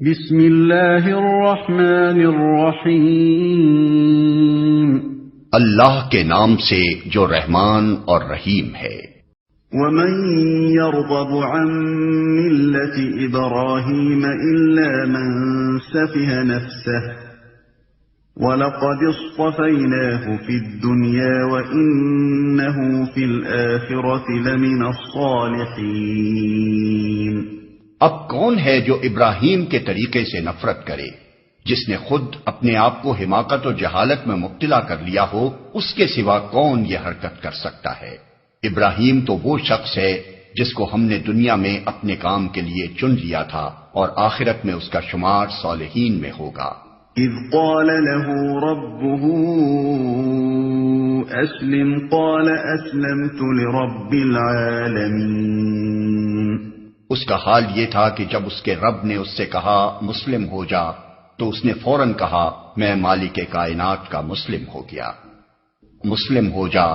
بسم اللہ الرحمن الرحیم، اللہ کے نام سے جو رحمان اور رحیم ہے۔ ومن يرغب عن ملة إبراهيم إلا من سفه نفسه ولقد اصطفيناه في الدنيا وإنه في الآخرة لمن الصالحين۔ اب کون ہے جو ابراہیم کے طریقے سے نفرت کرے؟ جس نے خود اپنے آپ کو حماقت و جہالت میں مبتلا کر لیا ہو، اس کے سوا کون یہ حرکت کر سکتا ہے؟ ابراہیم تو وہ شخص ہے جس کو ہم نے دنیا میں اپنے کام کے لیے چن لیا تھا اور آخرت میں اس کا شمار صالحین میں ہوگا۔ اذ قال له ربه اسلم قال اسلمت لرب العالمین۔ اس کا حال یہ تھا کہ جب اس کے رب نے اس سے کہا مسلم ہو جا، تو اس نے فوراً کہا میں مالک کائنات کا مسلم ہو گیا۔ مسلم ہو جا،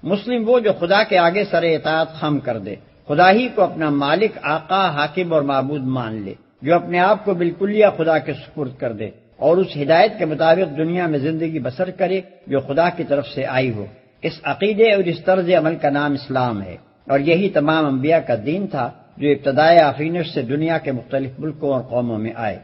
مسلم وہ جو خدا کے آگے سر اطاعت خم کر دے، خدا ہی کو اپنا مالک، آقا، حاکم اور معبود مان لے، جو اپنے آپ کو بالکلیہ خدا کے سپرد کر دے اور اس ہدایت کے مطابق دنیا میں زندگی بسر کرے جو خدا کی طرف سے آئی ہو۔ اس عقیدے اور اس طرز عمل کا نام اسلام ہے، اور یہی تمام انبیاء کا دین تھا جو ابتدائے آفرینش سے دنیا کے مختلف ملکوں اور قوموں میں آئے۔